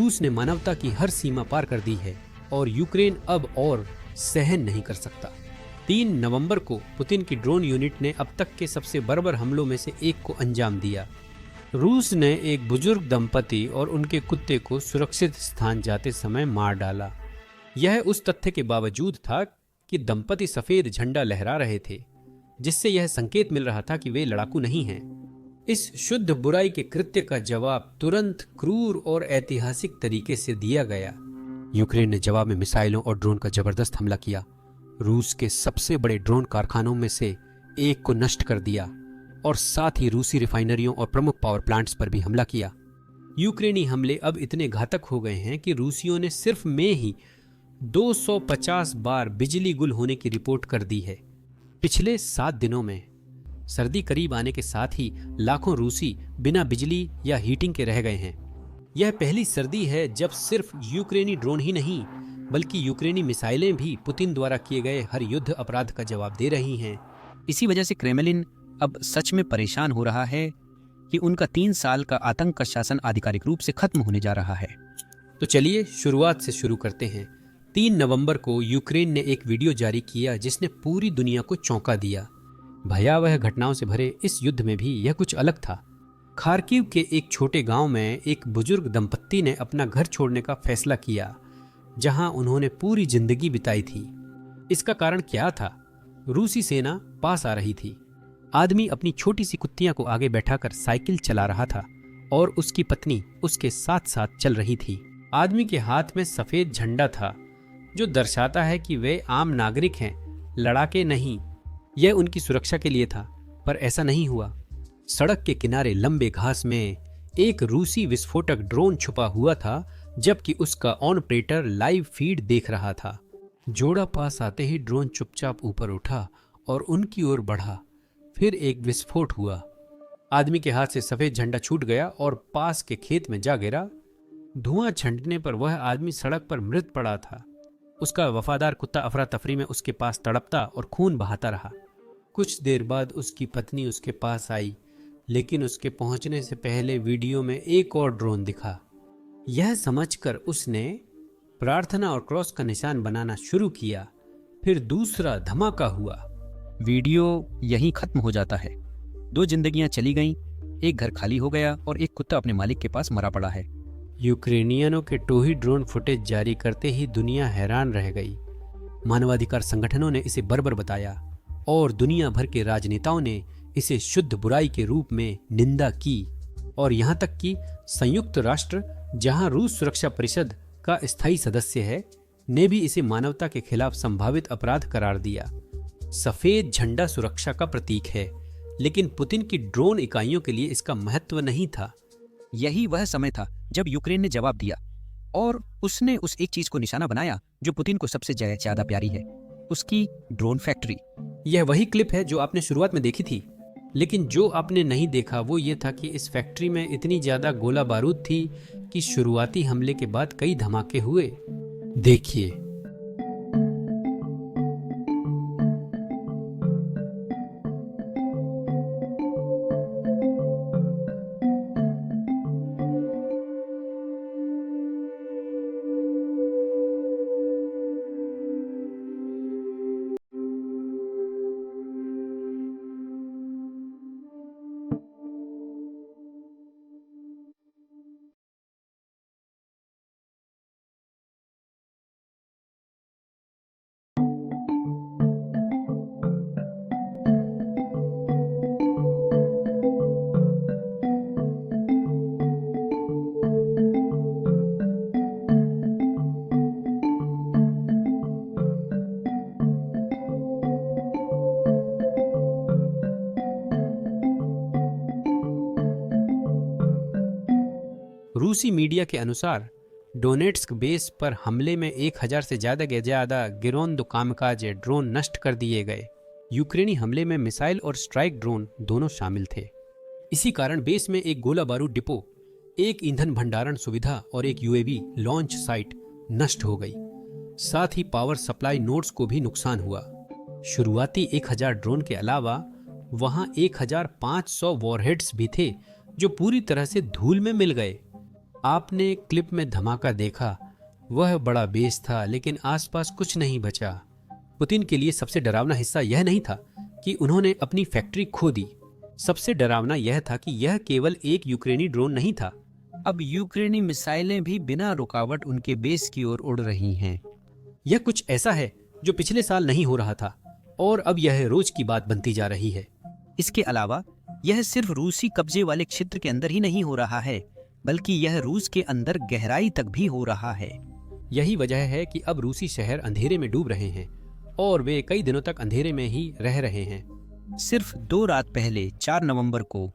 रूस ने मानवता की हर सीमा पार कर दी है और यूक्रेन अब और सहन नहीं कर सकता। 3 नवंबर को पुतिन की ड्रोन यूनिट ने अब तक के सबसे बर्बर हमलों में से एक को अंजाम दिया। रूस ने एक बुजुर्ग दंपति और उनके कुत्ते को सुरक्षित स्थान जाते समय मार डाला। यह उस तथ्य के बावजूद था कि दंपति सफेद झंडा लहरा रहे थे, जिससे यह संकेत मिल रहा था कि वे लड़ाकू नहीं हैं। इस शुद्ध बुराई के कृत्य का जवाब तुरंत क्रूर और ऐतिहासिक तरीके से दिया गया। यूक्रेन ने जवाब में मिसाइलों और ड्रोन का जबरदस्त हमला किया। रूस के सबसे बड़े ड्रोन कारखानों में से एक को नष्ट कर दिया और साथ ही रूसी रिफाइनरियों और प्रमुख पावर प्लांट्स पर भी हमला किया। यूक्रेनी हमले अब इतने घातक हो गए हैं कि रूसियों ने सिर्फ में ही 250 बार बिजली गुल होने की रिपोर्ट कर दी है। पिछले 7 दिनों में सर्दी करीब आने के साथ ही लाखों रूसी बिना बिजली या हीटिंग के रह गए हैं। यह पहली सर्दी है जब सिर्फ यूक्रेनी ड्रोन ही नहीं बल्कि यूक्रेनी मिसाइलें भी पुतिन द्वारा किए गए हर युद्ध अपराध का जवाब दे रही हैं। इसी वजह से क्रेमलिन अब सच में परेशान हो रहा है कि उनका 3 साल का आतंक का शासन आधिकारिक रूप से खत्म होने जा रहा है। तो चलिए शुरुआत से शुरू करते हैं। 3 नवंबर को यूक्रेन ने एक वीडियो जारी किया जिसने पूरी दुनिया को चौंका दिया। भयावह घटनाओं से भरे इस युद्ध में भी यह कुछ अलग था। खार्किव के एक छोटे गांव में एक बुजुर्ग दंपत्ति ने अपना घर छोड़ने का फैसला किया, जहां उन्होंने पूरी जिंदगी बिताई थी। इसका कारण क्या था? रूसी सेना पास आ रही थी। आदमी अपनी छोटी सी कुत्तियां को आगे बैठाकर साइकिल चला रहा था और उसकी पत्नी उसके साथ साथ चल रही थी। आदमी के हाथ में सफेद झंडा था जो दर्शाता है कि वे आम नागरिक हैं, लड़ाके नहीं। यह उनकी सुरक्षा के लिए था, पर ऐसा नहीं हुआ। सड़क के किनारे लंबे घास में एक रूसी विस्फोटक ड्रोन छुपा हुआ था, जबकि उसका ऑपरेटर लाइव फीड देख रहा था। जोड़ा पास आते ही ड्रोन चुपचाप ऊपर उठा और उनकी ओर बढ़ा। फिर एक विस्फोट हुआ। आदमी के हाथ से सफेद झंडा छूट गया और पास के खेत में जा गिरा। धुआं छंटने पर वह आदमी सड़क पर मृत पड़ा था। उसका वफादार कुत्ता अफरा तफरी में उसके पास तड़पता और खून बहाता रहा। कुछ देर बाद उसकी पत्नी उसके पास आई, लेकिन उसके पहुंचने से पहले वीडियो में एक और ड्रोन दिखा। यह समझकर उसने प्रार्थना और क्रॉस का निशान बनाना शुरू किया। फिर दूसरा धमाका हुआ। वीडियो यहीं खत्म हो जाता है। 2 जिंदगियां चली गईं, एक घर खाली हो गया और एक कुत्ता अपने मालिक के पास मरा पड़ा है। यूक्रेनियनों के टोही ड्रोन फुटेज जारी करते ही दुनिया हैरान रह गई। मानवाधिकार संगठनों ने इसे बर्बर बताया और दुनिया भर के राजनेताओं ने इसे शुद्ध बुराई के रूप में निंदा की। और यहाँ तक कि संयुक्त राष्ट्र, जहाँ रूस सुरक्षा परिषद का स्थायी सदस्य है, ने भी इसे मानवता के खिलाफ संभावित अपराध करार दिया। सफेद झंडा सुरक्षा का प्रतीक है, लेकिन पुतिन की ड्रोन इकाइयों के लिए इसका महत्व नहीं था। यही वह समय था जब यूक्रेन ने जवाब दिया और उसने उस एक चीज को निशाना बनाया जो पुतिन को सबसे ज्यादा प्यारी है, उसकी ड्रोन फैक्ट्री। यह वही क्लिप है जो आपने शुरुआत में देखी थी, लेकिन जो आपने नहीं देखा वो ये था कि इस फैक्ट्री में इतनी ज्यादा गोला बारूद थी कि शुरुआती हमले के बाद कई धमाके हुए। देखिए। रूसी मीडिया के अनुसार डोनेट्स्क बेस पर हमले में 1000 से ज्यादा गिरोंद कामकाज ड्रोन नष्ट कर दिए गए। यूक्रेनी हमले में मिसाइल और स्ट्राइक ड्रोन दोनों शामिल थे। इसी कारण बेस में एक गोला बारूद डिपो, एक ईंधन भंडारण सुविधा और एक यूएवी लॉन्च साइट नष्ट हो गई। साथ ही पावर सप्लाई नोड्स को भी नुकसान हुआ। शुरुआती 1000 ड्रोन के अलावा वहां 1500 वॉरहेड्स भी थे जो पूरी तरह से धूल में मिल गए। आपने क्लिप में धमाका देखा, वह बड़ा बेस था, लेकिन आसपास कुछ नहीं बचा। पुतिन के लिए सबसे डरावना हिस्सा यह नहीं था कि उन्होंने अपनी फैक्ट्री खो दी। सबसे डरावना यह था कि यह केवल एक यूक्रेनी ड्रोन नहीं था। अब यूक्रेनी मिसाइलें भी बिना रुकावट उनके बेस की ओर उड़ रही हैं। यह कुछ ऐसा है जो पिछले साल नहीं हो रहा था और अब यह रोज की बात बनती जा रही है। इसके अलावा यह सिर्फ रूसी कब्जे वाले क्षेत्र के अंदर ही नहीं हो रहा है, बल्कि यह रूस के अंदर गहराई तक भी हो रहा है। यही वजह है कि अब रूसी शहर अंधेरे में डूब रहे हैं और वे कई दिनों तक अंधेरे में ही रह रहे हैं। सिर्फ 2 रात पहले 4 नवंबर को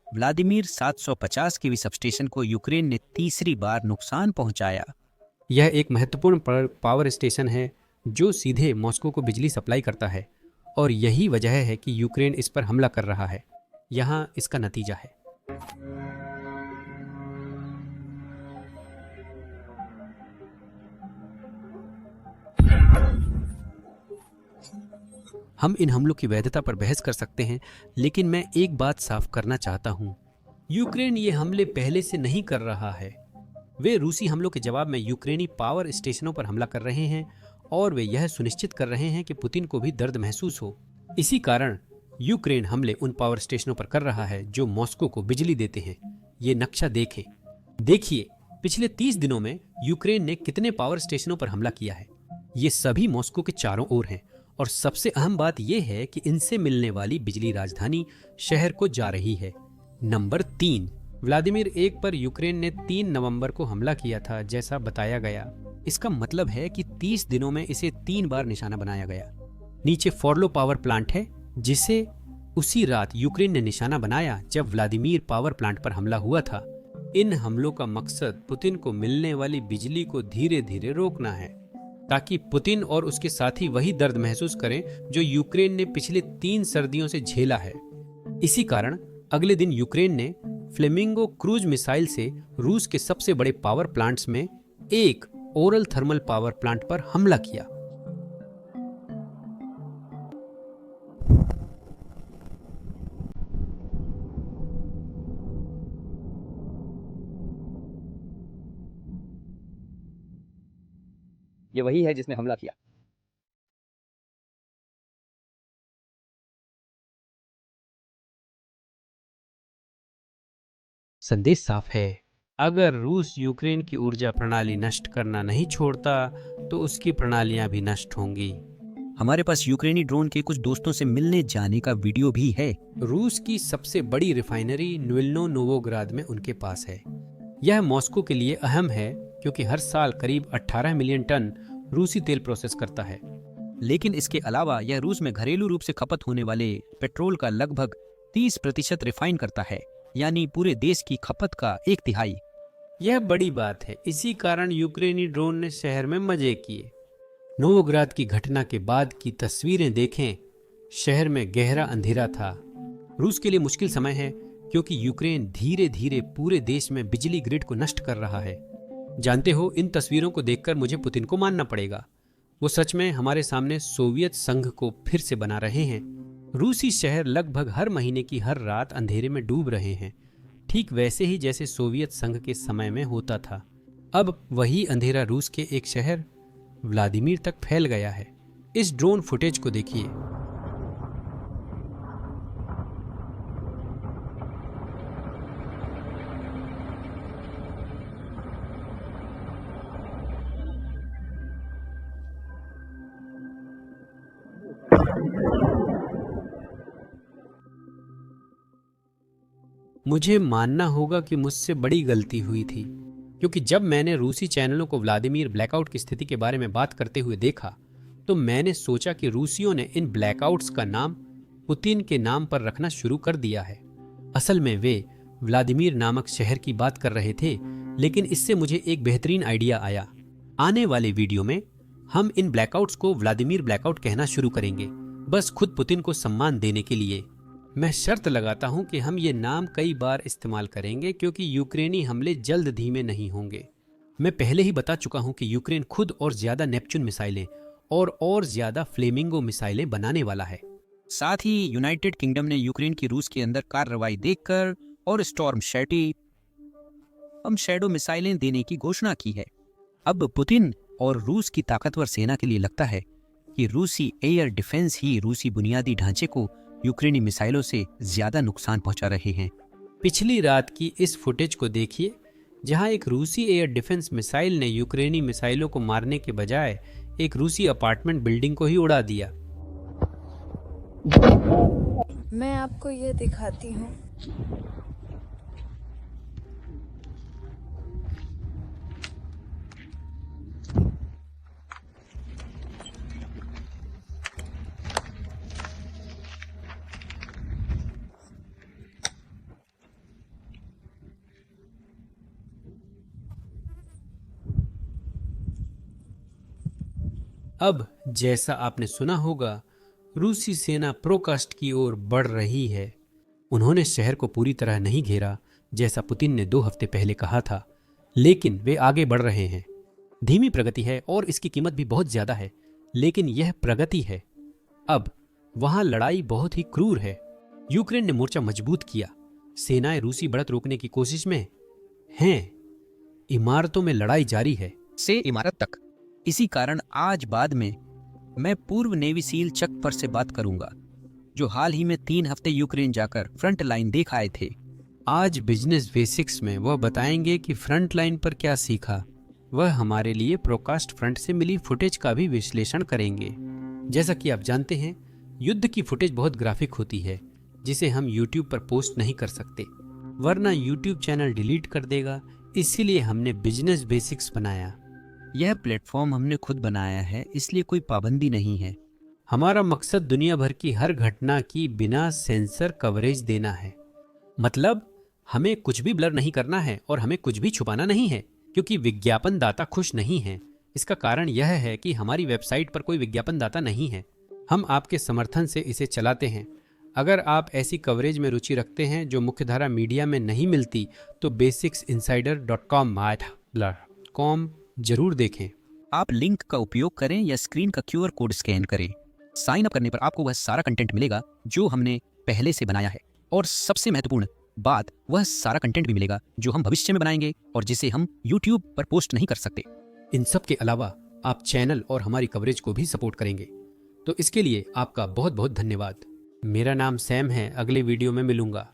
व्लादिमीर 750 केवी सबस्टेशन को यूक्रेन ने तीसरी बार नुकसान पहुंचाया। यह एक महत्वपूर्ण पावर स्टेशन है जो सीधे मॉस्को को बिजली सप्लाई करता है और यही वजह है कि यूक्रेन इस पर हमला कर रहा है। यहाँ इसका नतीजा है। हम इन हमलों की वैधता पर बहस कर सकते हैं, लेकिन मैं एक बात साफ करना चाहता हूं। यूक्रेन ये हमले पहले से नहीं कर रहा है। वे रूसी हमलों के जवाब में यूक्रेनी पावर स्टेशनों पर हमला कर रहे हैं और वे यह सुनिश्चित कर रहे हैं कि पुतिन को भी दर्द महसूस हो। इसी कारण यूक्रेन हमले उन पावर स्टेशनों पर कर रहा है जो मॉस्को को बिजली देते हैं। ये नक्शा देखिए पिछले 30 दिनों में यूक्रेन ने कितने पावर स्टेशनों पर हमला किया है। ये सभी मॉस्को के चारों ओर हैं और सबसे अहम बात यह है कि इनसे मिलने वाली बिजली राजधानी शहर को जा रही है। नंबर 3, व्लादिमीर 1 पर यूक्रेन ने 3 नवंबर को हमला किया था, जैसा बताया गया। इसका मतलब है कि 30 दिनों में इसे 3 बार निशाना बनाया गया। नीचे फॉर्लो पावर प्लांट है, जिसे उसी रात यूक्रेन ने निशाना बनाया जब व्लादिमीर पावर प्लांट पर हमला हुआ था। इन हमलों का मकसद पुतिन को मिलने वाली बिजली को धीरे धीरे रोकना है, ताकि पुतिन और उसके साथी वही दर्द महसूस करें जो यूक्रेन ने पिछले 3 सर्दियों से झेला है। इसी कारण अगले दिन यूक्रेन ने फ्लेमिंगो क्रूज मिसाइल से रूस के सबसे बड़े पावर प्लांट्स में एक ओरल थर्मल पावर प्लांट पर हमला किया। ये वही है जिसने हमला किया। संदेश साफ है, अगर रूस यूक्रेन की ऊर्जा प्रणाली नष्ट करना नहीं छोड़ता तो उसकी प्रणालियां भी नष्ट होंगी। हमारे पास यूक्रेनी ड्रोन के कुछ दोस्तों से मिलने जाने का वीडियो भी है। रूस की सबसे बड़ी रिफाइनरी न्विल्नो नोवोग्राद में उनके पास है। यह मॉस्को के लिए अहम है क्योंकि हर साल करीब 18 मिलियन टन रूसी तेल प्रोसेस करता है। लेकिन इसके अलावा यह रूस में घरेलू रूप से खपत होने वाले पेट्रोल का लगभग 30% रिफाइन करता है, यानी पूरे देश की खपत का 1/3। यह बड़ी बात है। इसी कारण यूक्रेनी ड्रोन ने शहर में मजे किए। नोवोग्राद की घटना के बाद की तस्वीरें देखें। शहर में गहरा अंधेरा था। रूस के लिए मुश्किल समय है क्योंकि यूक्रेन धीरे धीरे पूरे देश में बिजली ग्रिड को नष्ट कर रहा है। जानते हो, इन तस्वीरों को देखकर मुझे पुतिन को मानना पड़ेगा। वो सच में हमारे सामने सोवियत संघ को फिर से बना रहे हैं। रूसी शहर लगभग हर महीने की हर रात अंधेरे में डूब रहे हैं, ठीक वैसे ही जैसे सोवियत संघ के समय में होता था। अब वही अंधेरा रूस के एक शहर व्लादिमीर तक फैल गया है। इस ड्रोन फुटेज को देखिए। मुझे मानना होगा कि मुझसे बड़ी गलती हुई थी, क्योंकि जब मैंने रूसी चैनलों को व्लादिमीर ब्लैकआउट की स्थिति के बारे में बात करते हुए देखा तो मैंने सोचा कि रूसियों ने इन ब्लैकआउट्स का नाम पुतिन के नाम पर रखना शुरू कर दिया है। असल में वे व्लादिमीर नामक शहर की बात कर रहे थे, लेकिन इससे मुझे एक बेहतरीन आइडिया आया। आने वाले वीडियो में हम इन ब्लैकआउट्स को व्लादिमीर ब्लैकआउट कहना शुरू करेंगे, बस खुद पुतिन को सम्मान देने के लिए। मैं शर्त लगाता हूं कि हम ये नाम कई बार इस्तेमाल करेंगे क्योंकि यूक्रेनी हमले जल्द धीमे नहीं होंगे। मैं पहले ही बता चुका हूं कि यूक्रेन खुद और ज्यादा नेपच्यून मिसाइलें और ज्यादा फ्लेमिंगो मिसाइलें बनाने वाला है। साथ ही यूनाइटेड किंगडम ने यूक्रेन की रूस के अंदर कार्रवाई देखकर और स्टॉर्म शैटी हम शैडो मिसाइलें देने की घोषणा की है। अब पुतिन और रूस की ताकतवर सेना के लिए लगता है कि रूसी एयर डिफेंस ही रूसी बुनियादी ढांचे को यूक्रेनी मिसाइलों से ज्यादा नुकसान पहुंचा रहे हैं। पिछली रात की इस फुटेज को देखिए, जहां एक रूसी एयर डिफेंस मिसाइल ने यूक्रेनी मिसाइलों को मारने के बजाय एक रूसी अपार्टमेंट बिल्डिंग को ही उड़ा दिया। मैं आपको ये दिखाती हूँ। अब जैसा आपने सुना होगा, रूसी सेना प्रोकास्ट की ओर बढ़ रही है। उन्होंने शहर को पूरी तरह नहीं घेरा जैसा पुतिन ने 2 हफ्ते पहले कहा था, लेकिन वे आगे बढ़ रहे हैं। धीमी प्रगति है और इसकी कीमत भी बहुत ज्यादा है, लेकिन यह प्रगति है। अब वहां लड़ाई बहुत ही क्रूर है। यूक्रेन ने मोर्चा मजबूत किया, सेनाएं रूसी बढ़त रोकने की कोशिश में हैं। इमारतों में लड़ाई जारी है से इमारत तक। इसी कारण आज बाद में मैं पूर्व नेवी सील चक पर से बात करूंगा, जो हाल ही में 3 हफ्ते यूक्रेन जाकर फ्रंट लाइन देख आए थे। आज बिजनेस बेसिक्स में वह बताएंगे कि फ्रंट लाइन पर क्या सीखा। वह हमारे लिए प्रोकास्ट फ्रंट से मिली फुटेज का भी विश्लेषण करेंगे। जैसा कि आप जानते हैं, युद्ध की फुटेज बहुत ग्राफिक होती है, जिसे हम YouTube पर पोस्ट नहीं कर सकते, वरना YouTube चैनल डिलीट कर देगा। इसीलिए हमने बिजनेस बेसिक्स बनाया। यह प्लेटफॉर्म हमने खुद बनाया है, इसलिए कोई पाबंदी नहीं है। हमारा मकसद दुनिया भर की हर घटना की बिना सेंसर कवरेज देना है। मतलब हमें कुछ भी ब्लर नहीं करना है और हमें कुछ भी छुपाना नहीं है, क्योंकि विज्ञापन दाता खुश नहीं है। इसका कारण यह है कि हमारी वेबसाइट पर कोई विज्ञापन दाता नहीं है। हम आपके समर्थन से इसे चलाते हैं। अगर आप ऐसी कवरेज में रुचि रखते हैं जो मुख्यधारा मीडिया में नहीं मिलती, तो basicsinsider.com जरूर देखें। आप लिंक का उपयोग करें या स्क्रीन का QR कोड स्कैन करें। साइन अप करने पर आपको वह सारा कंटेंट मिलेगा जो हमने पहले से बनाया है, और सबसे महत्वपूर्ण बात, वह सारा कंटेंट भी मिलेगा जो हम भविष्य में बनाएंगे और जिसे हम YouTube पर पोस्ट नहीं कर सकते। इन सब के अलावा आप चैनल और हमारी कवरेज को भी सपोर्ट करेंगे, तो इसके लिए आपका बहुत बहुत धन्यवाद। मेरा नाम सैम है। अगले वीडियो में मिलूंगा।